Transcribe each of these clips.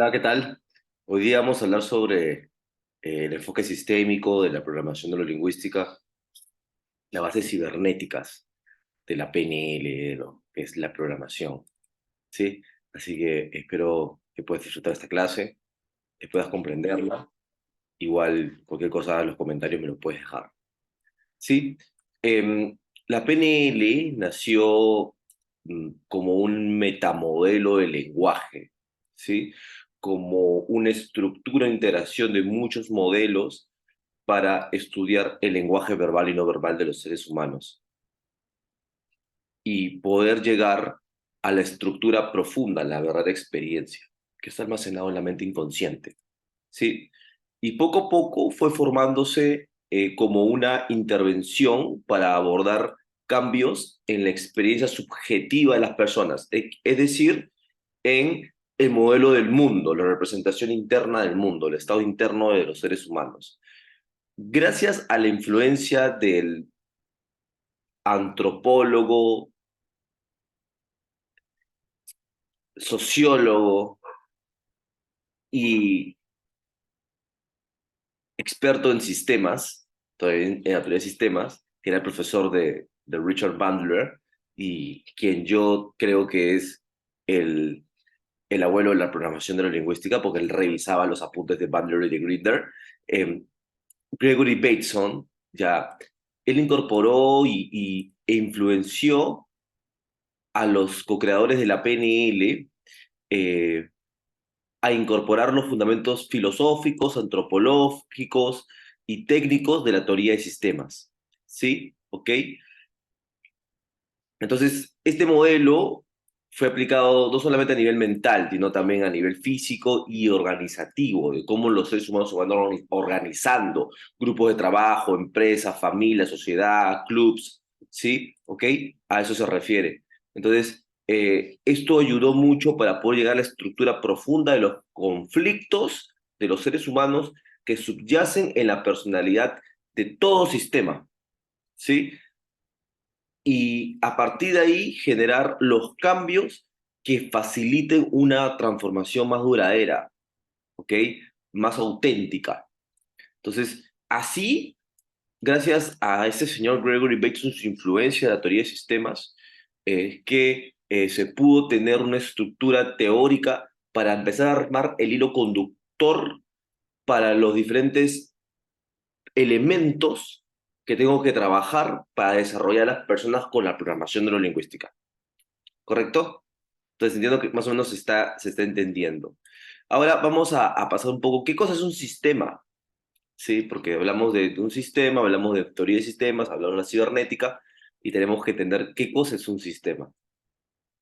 Hola, ¿qué tal? Hoy día vamos a hablar sobre el enfoque sistémico de la programación neurolingüística, las bases cibernéticas de la PNL, ¿no? Que es la programación, ¿sí? Así que espero que puedas disfrutar esta clase, que puedas comprenderla. Igual, cualquier cosa en los comentarios me lo puedes dejar, ¿sí? La PNL nació como un metamodelo de lenguaje, ¿sí? Como una estructura de interacción de muchos modelos para estudiar el lenguaje verbal y no verbal de los seres humanos y poder llegar a la estructura profunda, la verdadera experiencia, que está almacenado en la mente inconsciente, ¿sí? Y poco a poco fue formándose como una intervención para abordar cambios en la experiencia subjetiva de las personas, es decir, en el modelo del mundo, la representación interna del mundo, el estado interno de los seres humanos. Gracias a la influencia del antropólogo, sociólogo y experto en sistemas, en la teoría de sistemas, que era el profesor de Richard Bandler, y quien yo creo que es el, el abuelo de la programación de la lingüística, porque él revisaba los apuntes de Bandler y de Grinder. eh, Gregory Bateson, ya, él incorporó e influenció a los co-creadores de la PNL eh, a incorporar los fundamentos filosóficos, antropológicos y técnicos de la teoría de sistemas. ¿Sí? ¿Ok? Entonces, este modelo fue aplicado no solamente a nivel mental, sino también a nivel físico y organizativo, de cómo los seres humanos se van organizando, grupos de trabajo, empresas, familias, sociedad, clubs, ¿sí? ¿Ok? A eso se refiere. Entonces, esto ayudó mucho para poder llegar a la estructura profunda de los conflictos de los seres humanos que subyacen en la personalidad de todo sistema, ¿sí? Y a partir de ahí generar los cambios que faciliten una transformación más duradera, ¿ok? Más auténtica. Entonces, así, gracias a este señor Gregory Bateson, su influencia de la teoría de sistemas, que se pudo tener una estructura teórica para empezar a armar el hilo conductor para los diferentes elementos que tengo que trabajar para desarrollar las personas con la programación neurolingüística. ¿Correcto? Entonces entiendo que más o menos se está entendiendo. Ahora vamos a pasar un poco, ¿qué cosa es un sistema? Sí, porque hablamos de un sistema, hablamos de teoría de sistemas, hablamos de la cibernética y tenemos que entender qué cosa es un sistema.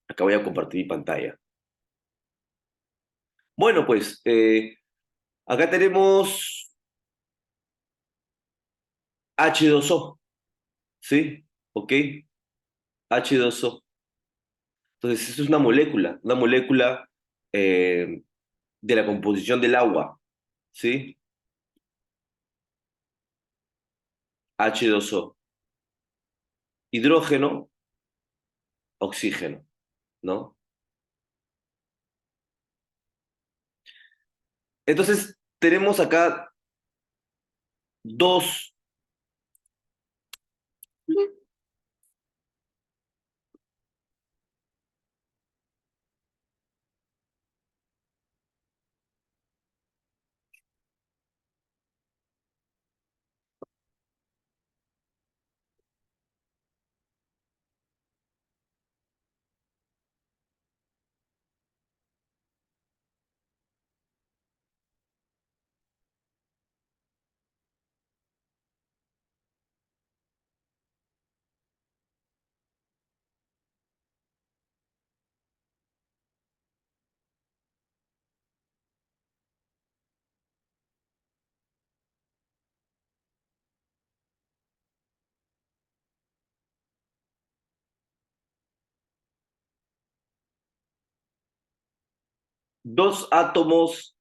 Acá voy a compartir mi pantalla. Bueno, pues acá tenemos H2O, ¿sí? ¿Ok? H2O. Entonces, esto es una molécula de la composición del agua, ¿sí? H2O. Hidrógeno, oxígeno, ¿no? Entonces, tenemos acá dos, dos átomos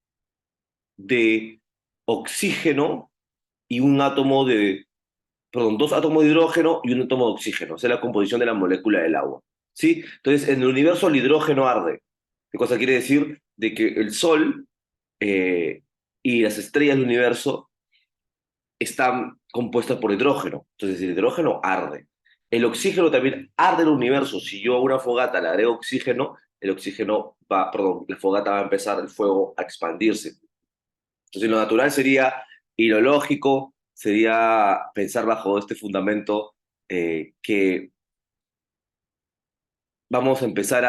de oxígeno y un átomo de, perdón, dos átomos de hidrógeno y un átomo de oxígeno. Esa es la composición de la molécula del agua, ¿sí? Entonces, en el universo el hidrógeno arde. ¿Qué cosa quiere decir? de que el Sol y las estrellas del universo están compuestas por hidrógeno. Entonces el hidrógeno arde. El oxígeno también arde en el universo. Si yo a una fogata le agrego oxígeno, el oxígeno va, perdón, la fogata va a empezar el fuego a expandirse. Entonces lo natural sería, y lo lógico sería pensar bajo este fundamento que vamos a empezar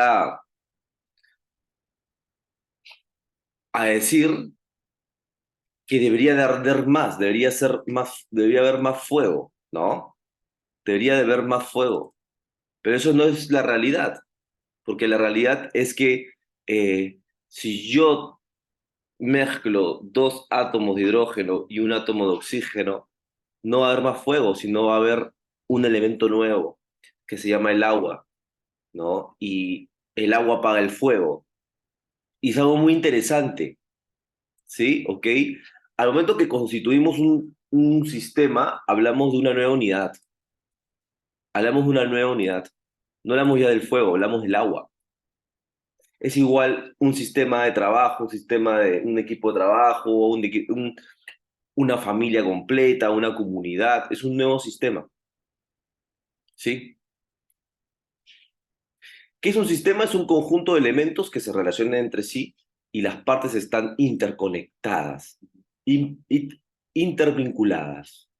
a decir que debería de arder más, debería ser más, debería haber más fuego, ¿no? Debería de haber más fuego. Pero eso no es la realidad, porque la realidad es que si yo mezclo dos átomos de hidrógeno y un átomo de oxígeno, no va a haber más fuego, sino va a haber un elemento nuevo que se llama el agua, ¿no? Y el agua apaga el fuego. Y es algo muy interesante, ¿sí? ¿Ok? Al momento que constituimos un sistema, hablamos de una nueva unidad. Hablamos de una nueva unidad. No hablamos ya del fuego, hablamos del agua. Es igual un sistema de trabajo, un sistema de un equipo de trabajo, una familia completa, una comunidad. Es un nuevo sistema, ¿sí? ¿Qué es un sistema? Es un conjunto de elementos que se relacionan entre sí y las partes están interconectadas, intervinculadas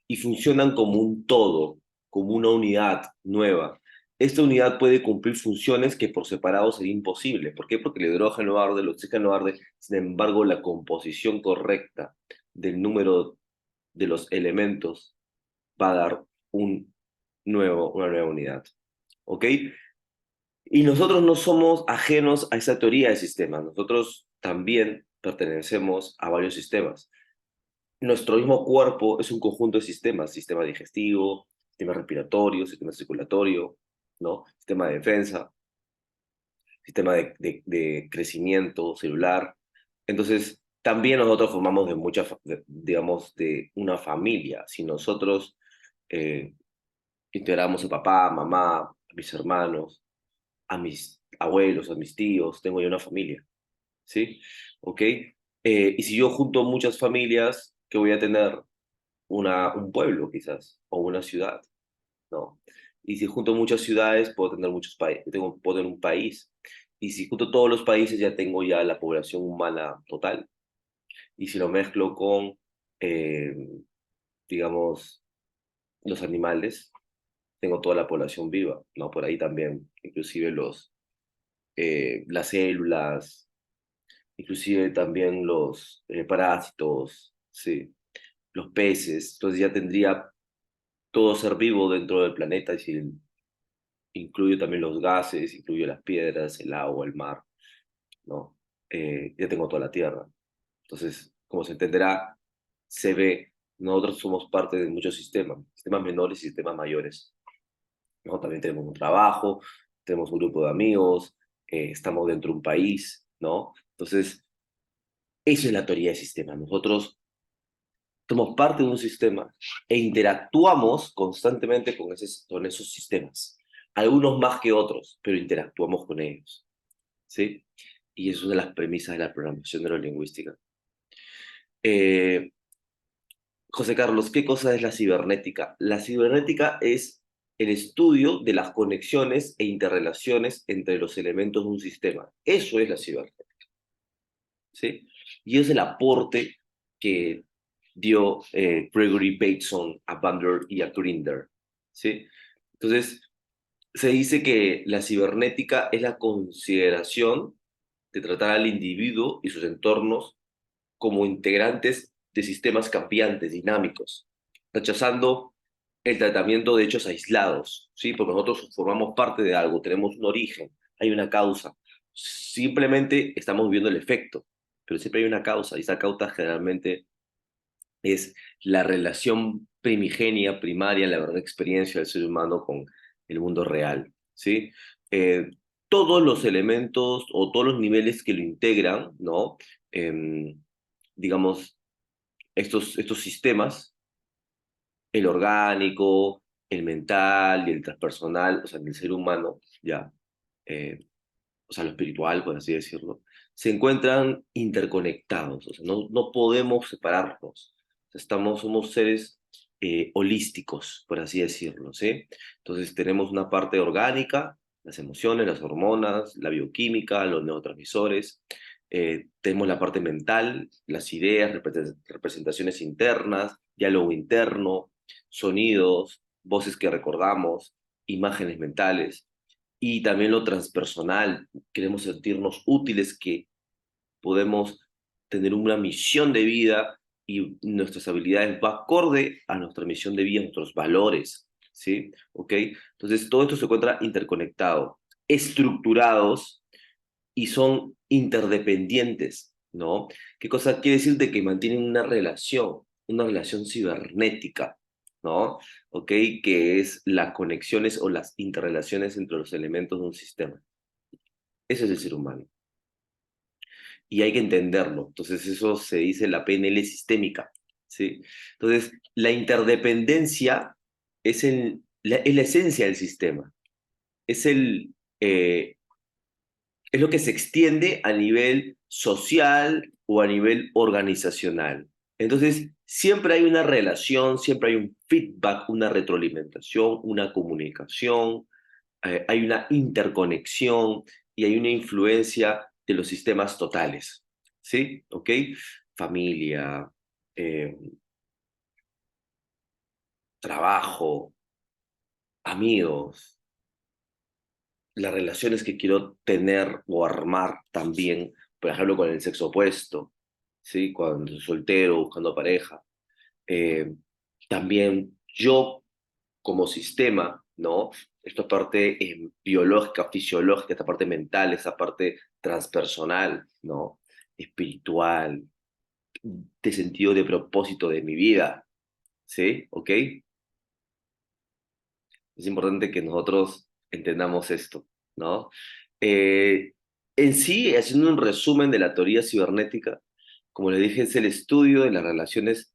y funcionan como un todo, como una unidad nueva. Esta unidad puede cumplir funciones que por separado sería imposible. ¿Por qué? Porque el hidrógeno arde, el oxígeno arde, sin embargo, la composición correcta del número de los elementos va a dar una nueva unidad. ¿Ok? Y nosotros no somos ajenos a esa teoría de sistemas. Nosotros también pertenecemos a varios sistemas. Nuestro mismo cuerpo es un conjunto de sistemas, sistema digestivo, sistema respiratorio, sistema circulatorio, ¿no? Sistema de defensa, sistema de crecimiento celular. Entonces, también nosotros formamos de muchas, digamos, de una familia. Si nosotros eh, integramos a papá, mamá, a mis hermanos, a mis abuelos, a mis tíos, tengo ya una familia, ¿sí? ¿Ok? Y si yo junto muchas familias, ¿qué voy a tener? Un pueblo quizás, o una ciudad, ¿no? Y si junto muchas ciudades, puedo tener muchos países, puedo tener un país. Y si junto todos los países, ya tengo ya la población humana total. Y si lo mezclo con, eh, digamos, los animales, tengo toda la población viva, ¿no? Por ahí también, inclusive las células, inclusive también los parásitos, sí, los peces. Entonces ya tendría todo ser vivo dentro del planeta, y si incluyo también los gases, incluyo las piedras, el agua, el mar, ¿no? Ya tengo toda la Tierra. Entonces, como se entenderá, se ve, nosotros somos parte de muchos sistemas, sistemas menores y sistemas mayores, ¿no? También tenemos un trabajo, tenemos un grupo de amigos, estamos dentro de un país, ¿no? Entonces, eso es la teoría de sistemas. Nosotros somos parte de un sistema e interactuamos constantemente con esos sistemas. Algunos más que otros, pero interactuamos con ellos, ¿sí? Y eso es una de las premisas de la programación neurolingüística. Eh, José Carlos, ¿qué cosa es la cibernética? La cibernética es el estudio de las conexiones e interrelaciones entre los elementos de un sistema. Eso es la cibernética, ¿sí? Y es el aporte que dio Gregory Bateson a Bandler y a Grinder, ¿sí? Entonces, se dice que la cibernética es la consideración de tratar al individuo y sus entornos como integrantes de sistemas cambiantes, dinámicos, rechazando el tratamiento de hechos aislados, ¿sí? Porque nosotros formamos parte de algo, tenemos un origen, hay una causa. Simplemente estamos viviendo el efecto, pero siempre hay una causa, y esa causa generalmente es la relación primigenia, primaria, la verdadera experiencia del ser humano con el mundo real, ¿sí? Eh, todos los elementos o todos los niveles que lo integran, ¿no? Em, digamos, estos sistemas, el orgánico, el mental y el transpersonal, o sea, en el ser humano, ya, eh, o sea, lo espiritual, por así decirlo, se encuentran interconectados, o sea, no podemos separarnos. Somos seres holísticos, por así decirlo, ¿sí? Entonces tenemos una parte orgánica, las emociones, las hormonas, la bioquímica, los neurotransmisores, tenemos la parte mental, las ideas, representaciones internas, diálogo interno, sonidos, voces que recordamos, imágenes mentales, y también lo transpersonal. Queremos sentirnos útiles, que podemos tener una misión de vida y nuestras habilidades va acorde a nuestra misión de vida, nuestros valores, ¿sí? ¿Ok? Entonces, todo esto se encuentra interconectado, estructurados y son interdependientes, ¿no? ¿Qué cosa quiere decir? De que mantienen una relación cibernética, ¿no? ¿Ok? Que es las conexiones o las interrelaciones entre los elementos de un sistema. Ese es el ser humano. Y hay que entenderlo. Entonces, eso se dice la PNL sistémica, ¿sí? Entonces, la interdependencia es la esencia del sistema. Es eh, es lo que se extiende a nivel social o a nivel organizacional. Entonces, siempre hay una relación, siempre hay un feedback, una retroalimentación, una comunicación, hay una interconexión y hay una influencia de los sistemas totales. ¿Sí? ¿Ok? Familia, eh, trabajo, amigos, las relaciones que quiero tener o armar también, por ejemplo, con el sexo opuesto, ¿sí? Cuando soy soltero, buscando pareja. Eh, También yo como sistema, ¿no? Esta parte biológica, fisiológica, esta parte mental, esta parte transpersonal, ¿no? Espiritual, de sentido de propósito de mi vida, ¿sí? ¿Ok? Es importante que nosotros entendamos esto, ¿no? Eh, en sí, haciendo un resumen de la teoría cibernética, como le dije, es el estudio de las relaciones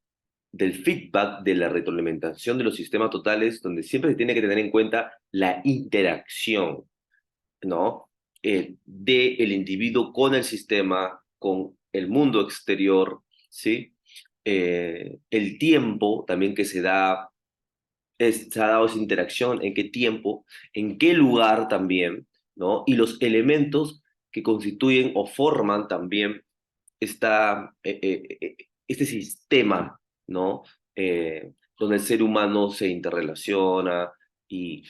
del feedback, de la retroalimentación de los sistemas totales, donde siempre se tiene que tener en cuenta la interacción, ¿no? De el individuo con el sistema, con el mundo exterior, ¿sí? El tiempo también que se ha dado esa interacción, en qué tiempo, en qué lugar también, ¿no? Y los elementos que constituyen o forman también este sistema, ¿no? Donde el ser humano se interrelaciona y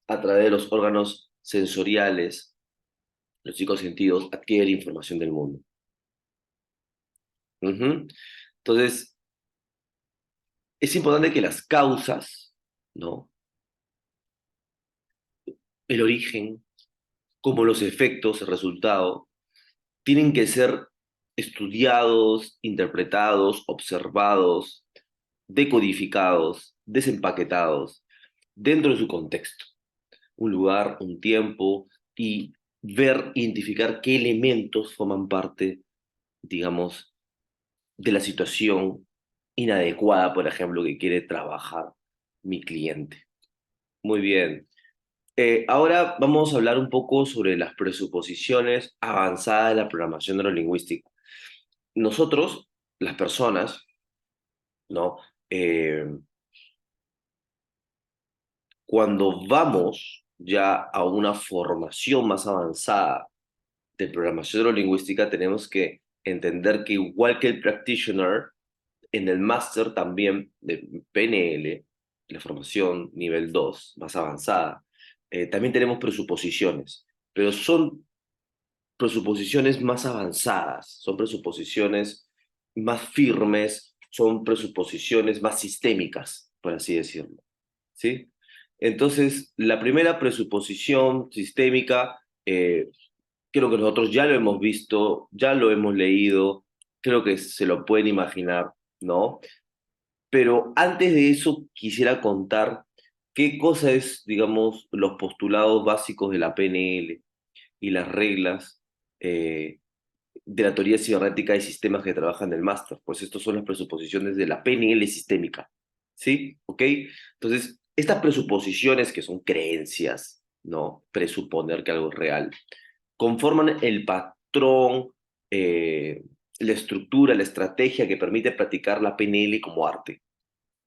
a través de los órganos sensoriales, los cinco sentidos, adquiere información del mundo. Ujú. Entonces, es importante que las causas, ¿no? El origen, como los efectos, el resultado, tienen que ser estudiados, interpretados, observados, decodificados, desempaquetados dentro de su contexto, un lugar, un tiempo, y ver, identificar qué elementos forman parte, digamos, de la situación inadecuada, por ejemplo, que quiere trabajar mi cliente. Muy bien. Ahora vamos a hablar un poco sobre las presuposiciones avanzadas de la programación neurolingüística. Nosotros, las personas, ¿no? Eh, Cuando vamos ya a una formación más avanzada de programación neurolingüística, tenemos que entender que igual que el practitioner, en el máster también de PNL, la formación nivel 2 más avanzada, también tenemos presuposiciones, pero son presuposiciones más avanzadas, son presuposiciones más firmes, son presuposiciones más sistémicas, por así decirlo. ¿Sí? Entonces, la primera presuposición sistémica, creo que nosotros ya lo hemos visto, ya lo hemos leído, creo que se lo pueden imaginar, ¿no? Pero antes de eso quisiera contar qué cosa es, digamos, los postulados básicos de la PNL y las reglas eh, de la teoría cibernética de sistemas que trabajan en el máster. Pues estos son las presuposiciones de la PNL sistémica. ¿Sí? ¿Ok? Entonces, estas presuposiciones que son creencias, ¿no? Presuponer que algo es real, conforman el patrón, eh, la estructura, la estrategia que permite practicar la PNL como arte,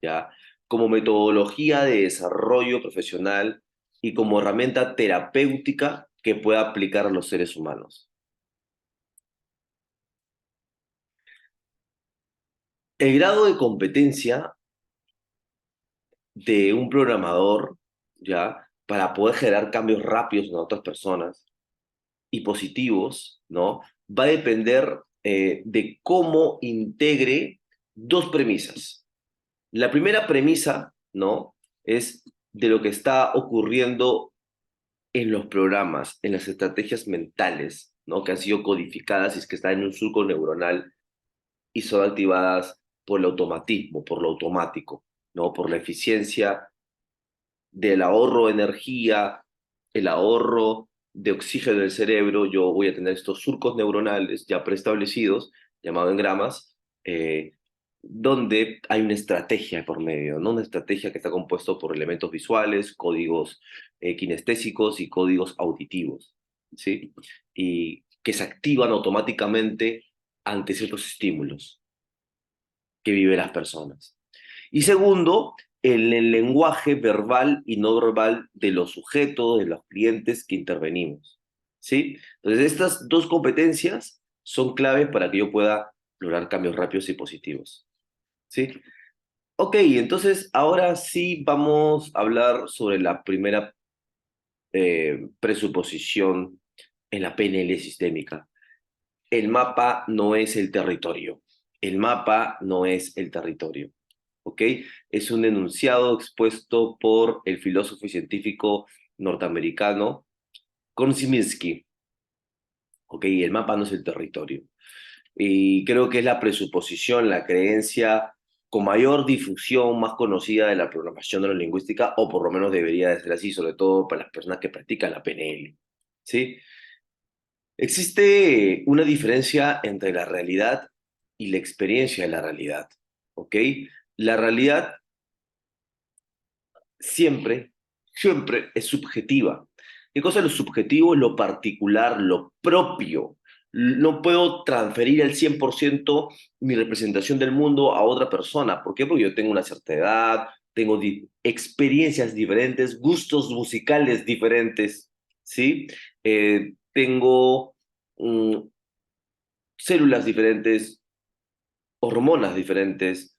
¿ya? Como metodología de desarrollo profesional y como herramienta terapéutica que pueda aplicar a los seres humanos. El grado de competencia de un programador, ¿ya? Para poder generar cambios rápidos en otras personas y positivos, ¿no? Va a depender de cómo integre dos premisas. La primera premisa, ¿no? Es de lo que está ocurriendo en los programas, en las estrategias mentales, ¿no? Que han sido codificadas y es que están en un surco neuronal y son activadas por el automatismo, por lo automático, ¿no? Por la eficiencia del ahorro de energía, el ahorro de oxígeno del cerebro. Yo voy a tener estos surcos neuronales ya preestablecidos, llamados engramas, donde hay una estrategia por medio, ¿no? Una estrategia que está compuesta por elementos visuales, códigos kinestésicos y códigos auditivos, ¿sí? Y que se activan automáticamente ante ciertos estímulos que viven las personas. Y segundo, en el lenguaje verbal y no verbal de los sujetos, de los clientes que intervenimos, ¿sí? Entonces, estas dos competencias son claves para que yo pueda lograr cambios rápidos y positivos, ¿sí? Ok, entonces ahora sí vamos a hablar sobre la primera presuposición en la PNL sistémica. El mapa no es el territorio. El mapa no es el territorio. ¿Ok? Es un enunciado expuesto por el filósofo y científico norteamericano Korzeniowski. ¿Ok? El mapa no es el territorio. Y creo que es la presuposición, la creencia con mayor difusión, más conocida de la programación neurolingüística, o por lo menos debería de ser así, sobre todo para las personas que practican la PNL. ¿Sí? Existe una diferencia entre la realidad y la experiencia de la realidad. ¿Ok? La realidad siempre es subjetiva. ¿Qué cosa es lo subjetivo? Lo particular, lo propio. No puedo transferir al 100% mi representación del mundo a otra persona. ¿Por qué? Porque yo tengo una cierta edad, tengo experiencias diferentes, gustos musicales diferentes, ¿sí? Tengo células diferentes, hormonas diferentes,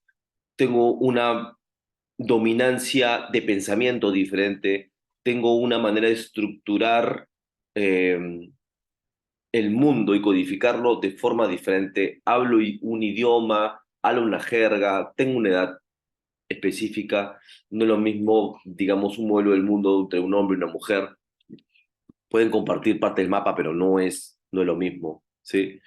tengo una dominancia de pensamiento diferente, tengo una manera de estructurar eh, el mundo y codificarlo de forma diferente, hablo un idioma, hablo una jerga, tengo una edad específica, no es lo mismo, digamos, un modelo del mundo entre un hombre y una mujer, pueden compartir parte del mapa, pero no es lo mismo, ¿sí?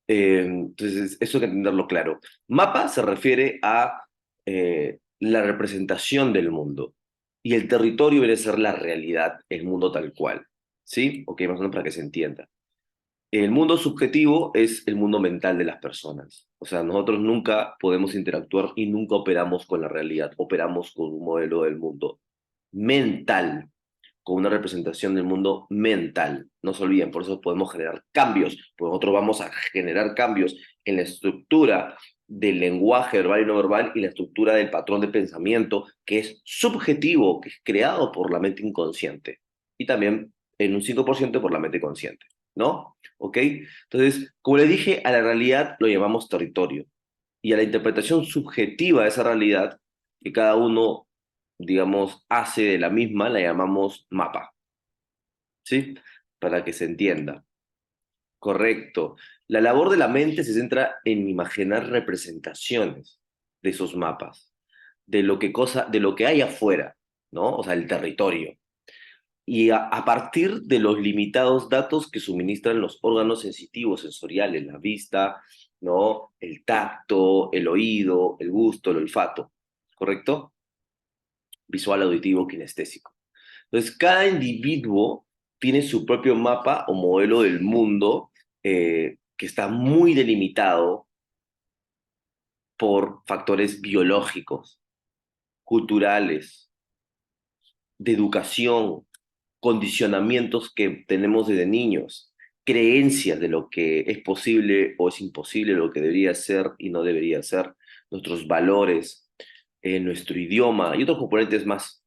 Entonces, eso hay que entenderlo claro. Mapa se refiere a la representación del mundo y el territorio debe ser la realidad, el mundo tal cual. ¿Sí? Ok, más o menos para que se entienda. El mundo subjetivo es el mundo mental de las personas. O sea, nosotros nunca podemos interactuar y nunca operamos con la realidad, operamos con un modelo del mundo mental, con una representación del mundo mental. No se olviden, por eso podemos generar cambios, porque nosotros vamos a generar cambios en la estructura del lenguaje verbal y no verbal y la estructura del patrón de pensamiento que es subjetivo, que es creado por la mente inconsciente y también en un 5% por la mente consciente, ¿no? ¿Ok? Entonces, como le dije, a la realidad lo llamamos territorio y a la interpretación subjetiva de esa realidad que cada uno, digamos, hace de la misma, la llamamos mapa, ¿sí? Para que se entienda. Correcto. La labor de la mente se centra en imaginar representaciones de esos mapas, de lo que hay afuera, ¿no? O sea, el territorio. Y a partir de los limitados datos que suministran los órganos sensitivos sensoriales, la vista, ¿no? El tacto, el oído, el gusto, el olfato, ¿correcto? Visual, auditivo, kinestésico. Entonces, cada individuo tiene su propio mapa o modelo del mundo que está muy delimitado por factores biológicos, culturales, de educación, condicionamientos que tenemos desde niños. creencias de lo que es posible o es imposible, lo que debería ser y no debería ser, nuestros valores, nuestro idioma y otros componentes más,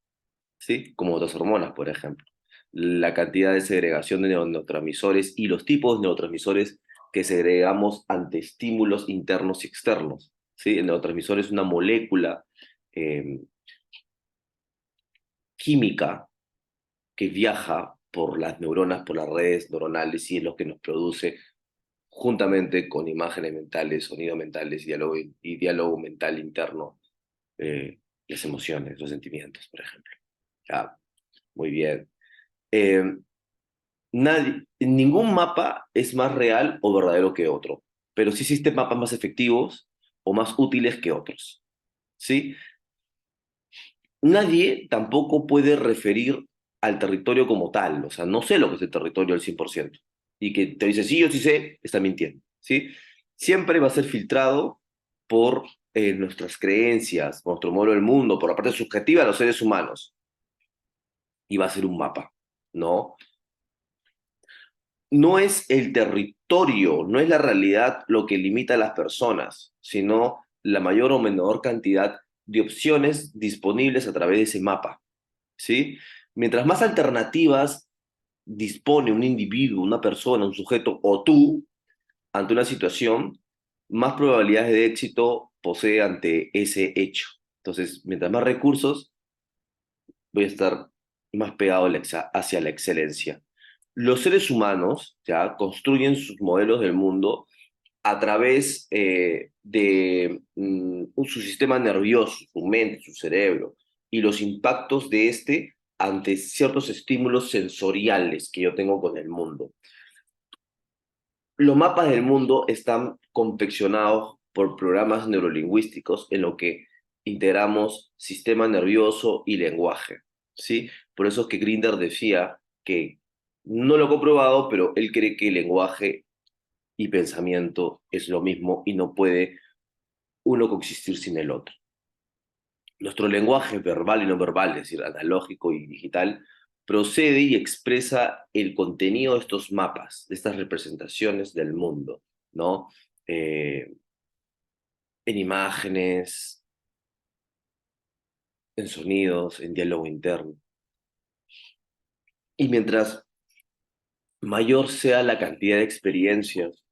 ¿sí? Como otras hormonas, por ejemplo. La cantidad de segregación de neurotransmisores y los tipos de neurotransmisores que segregamos ante estímulos internos y externos, ¿sí? El neurotransmisor es una molécula eh, química que viaja por las neuronas, por las redes neuronales y es lo que nos produce juntamente con imágenes mentales, sonidos mentales y diálogo mental interno, las emociones, los sentimientos, por ejemplo. Ya, muy bien. Eh, ningún mapa es más real o verdadero que otro, pero sí existen mapas más efectivos o más útiles que otros, ¿sí? Nadie tampoco puede referir al territorio como tal, o sea, no sé lo que es el territorio al 100%, y que te dice, sí, yo sí sé, está mintiendo, ¿sí? Siempre va a ser filtrado por nuestras creencias, nuestro modelo del mundo, por la parte subjetiva de los seres humanos, y va a ser un mapa, ¿no? No es el territorio, no es la realidad lo que limita a las personas, sino la mayor o menor cantidad de opciones disponibles a través de ese mapa, ¿sí? Mientras más alternativas dispone un individuo, una persona, un sujeto o tú ante una situación, más probabilidades de éxito posee ante ese hecho. Entonces, mientras más recursos, voy a estar más pegado hacia la excelencia. Los seres humanos ya construyen sus modelos del mundo a través de su sistema nervioso, su mente, su cerebro, y los impactos de este ante ciertos estímulos sensoriales que yo tengo con el mundo. Los mapas del mundo están confeccionados por programas neurolingüísticos en lo que integramos sistema nervioso y lenguaje, ¿sí? Por eso es que Grinder decía que no lo ha comprobado, pero él cree que el lenguaje y pensamiento es lo mismo y no puede uno coexistir sin el otro. Nuestro lenguaje verbal y no verbal, es decir, analógico y digital, procede y expresa el contenido de estos mapas, de estas representaciones del mundo, ¿no? Eh, en imágenes, en sonidos, en diálogo interno. Y mientras mayor sea la cantidad de experiencias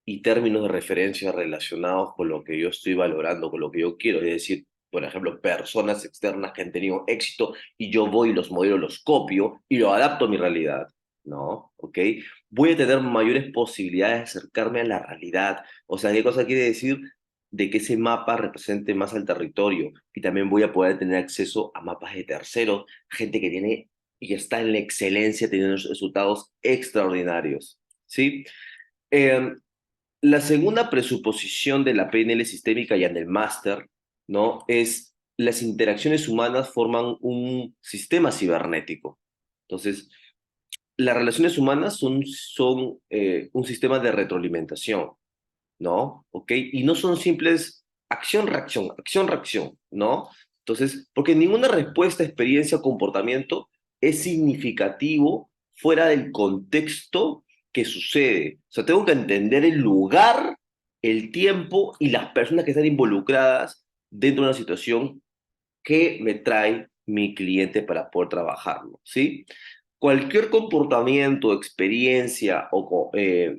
y términos de referencia relacionados con lo que yo estoy valorando, con lo que yo quiero, es decir, por ejemplo, personas externas que han tenido éxito y yo voy y los modelos, los copio y lo adapto a mi realidad, ¿no? ¿Ok? Voy a tener mayores posibilidades de acercarme a la realidad. O sea, ¿qué cosa quiere decir? De que ese mapa represente más al territorio y también voy a poder tener acceso a mapas de terceros, gente que tiene y está en la excelencia teniendo resultados extraordinarios, ¿sí? Eh, la segunda presuposición de la PNL sistémica y en el máster, ¿no? Es las interacciones humanas forman un sistema cibernético. Entonces, las relaciones humanas son un sistema de retroalimentación, ¿no? ¿Ok? Y no son simples acción, reacción, ¿no? Entonces, porque ninguna respuesta, experiencia o comportamiento es significativo fuera del contexto que sucede. O sea, tengo que entender el lugar, el tiempo y las personas que están involucradas dentro de una situación que me trae mi cliente para poder trabajarlo, ¿sí? Cualquier comportamiento, experiencia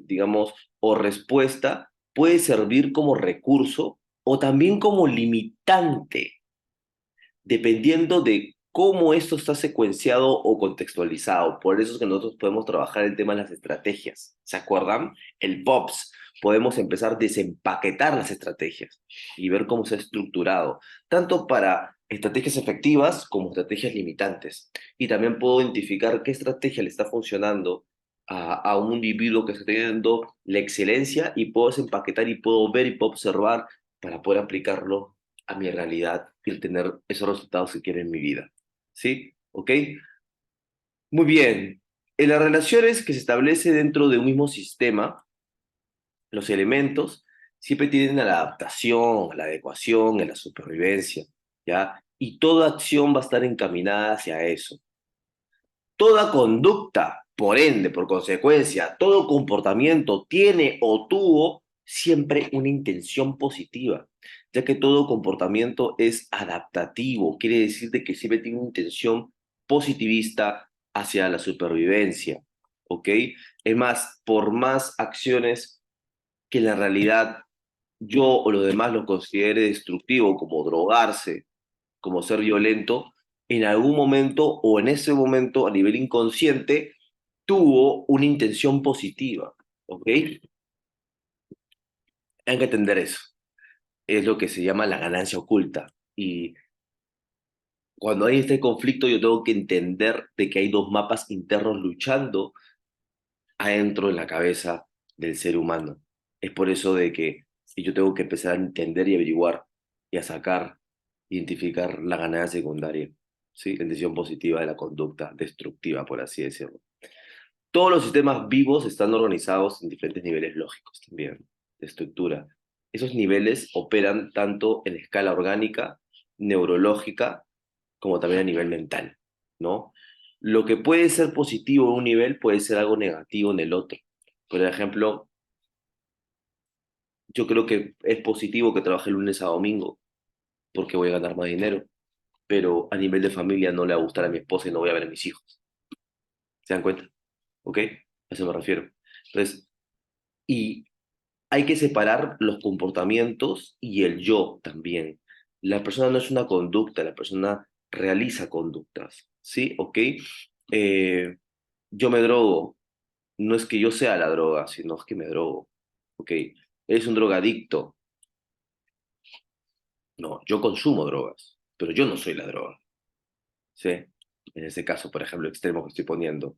digamos, o respuesta puede servir como recurso o también como limitante, dependiendo de cómo esto está secuenciado o contextualizado. Por eso es que nosotros podemos trabajar el tema de las estrategias. ¿Se acuerdan? El POPS. Podemos empezar a desempaquetar las estrategias y ver cómo se ha estructurado, tanto para estrategias efectivas como estrategias limitantes. Y también puedo identificar qué estrategia le está funcionando a un individuo que está teniendo la excelencia y puedo desempaquetar y puedo ver y puedo observar para poder aplicarlo a mi realidad y tener esos resultados que quiero en mi vida. ¿Sí? ¿Ok? Muy bien. En las relaciones que se establece dentro de un mismo sistema, los elementos siempre tienden a la adaptación, a la adecuación, a la supervivencia, ¿ya? Y toda acción va a estar encaminada hacia eso. Toda conducta Por ende, por consecuencia, todo comportamiento tiene o tuvo siempre una intención positiva, ya que todo comportamiento es adaptativo, quiere decir de que siempre tiene una intención positivista hacia la supervivencia, ¿ok? Es más, por más acciones que en la realidad yo o los demás lo considere destructivo, como drogarse, como ser violento, en algún momento o en ese momento a nivel inconsciente tuvo una intención positiva, ¿ok? Hay que entender eso. Es lo que se llama la ganancia oculta. Y cuando hay este conflicto, yo tengo que entender de que hay dos mapas internos luchando adentro de la cabeza del ser humano. Es por eso de que si yo tengo que empezar a entender y averiguar y a sacar, identificar la ganancia secundaria, ¿sí? La intención positiva de la conducta destructiva, por así decirlo. Todos los sistemas vivos están organizados en diferentes niveles lógicos también, de estructura. Esos niveles operan tanto en escala orgánica, neurológica, como también a nivel mental, ¿no? Lo que puede ser positivo en un nivel puede ser algo negativo en el otro. Por ejemplo, yo creo que es positivo que trabaje lunes a domingo porque voy a ganar más dinero, pero a nivel de familia no le va a gustar a mi esposa y no voy a ver a mis hijos. ¿Se dan cuenta? ¿Ok? A eso me refiero. Entonces, y hay que separar los comportamientos y el yo también. La persona no es una conducta, la persona realiza conductas, ¿sí? ¿Ok? Eh, yo me drogo, no es que yo sea la droga, sino es que me drogo, ¿ok? Eres un drogadicto, no, yo consumo drogas, pero yo no soy la droga, ¿sí? En ese caso, por ejemplo, extremo que estoy poniendo.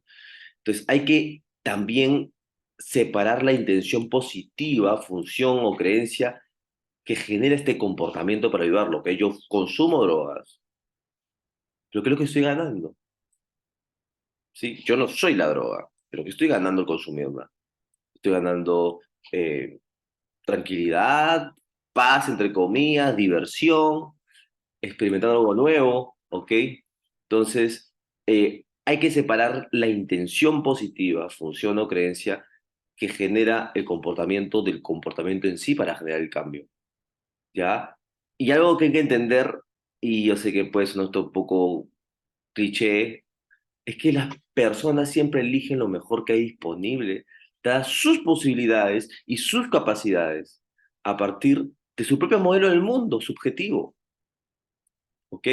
Entonces, hay que también separar la intención positiva, función o creencia que genera este comportamiento para ayudarlo, que yo consumo drogas, yo creo que estoy ganando, ¿sí? Yo no soy la droga, pero que estoy ganando al consumirla. Estoy ganando eh, tranquilidad, paz, entre comillas, diversión, experimentando algo nuevo, ¿ok? Entonces, hay que separar la intención positiva, función o creencia que genera el comportamiento del comportamiento en sí para generar el cambio. ¿Ya? Y algo que hay que entender, y yo sé que puede sonar un poco cliché, es que las personas siempre eligen lo mejor que hay disponible, dadas sus posibilidades y sus capacidades, a partir de su propio modelo del mundo subjetivo, ¿ok?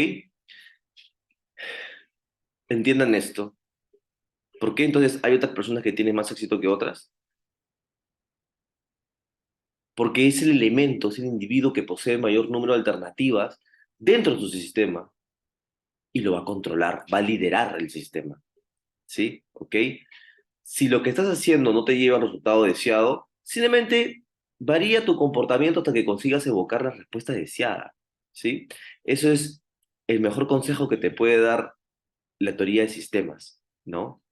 Entiendan esto. ¿Por qué entonces hay otras personas que tienen más éxito que otras? Porque es el elemento, es el individuo que posee mayor número de alternativas dentro de su sistema y lo va a controlar, va a liderar el sistema. ¿Sí? ¿Ok? Si lo que estás haciendo no te lleva al resultado deseado, simplemente varía tu comportamiento hasta que consigas evocar la respuesta deseada. ¿Sí? Eso es el mejor consejo que te puede dar la teoría de sistemas, ¿no?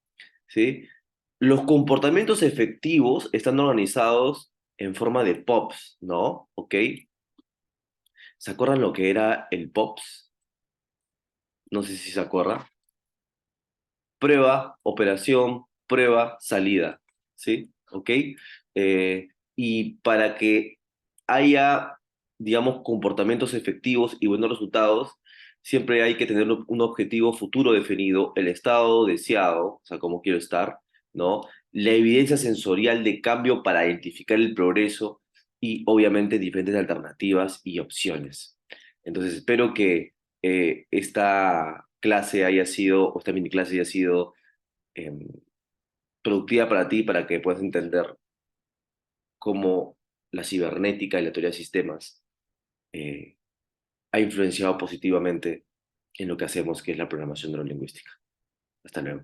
¿Sí? Los comportamientos efectivos están organizados en forma de POPs, ¿no? ¿Ok? ¿Se acuerdan lo que era el POPs? No sé si se acuerdan. Prueba, operación, prueba, salida, ¿sí? ¿Ok? Y para que haya, digamos, comportamientos efectivos y buenos resultados, siempre hay que tener un objetivo futuro definido, el estado deseado, o sea, cómo quiero estar, ¿no? La evidencia sensorial de cambio para identificar el progreso y, obviamente, diferentes alternativas y opciones. Entonces, espero que esta clase haya sido, o esta mini clase haya sido eh, productiva para ti, para que puedas entender cómo la cibernética y la teoría de sistemas eh, ha influenciado positivamente en lo que hacemos, que es la programación neurolingüística. Hasta luego.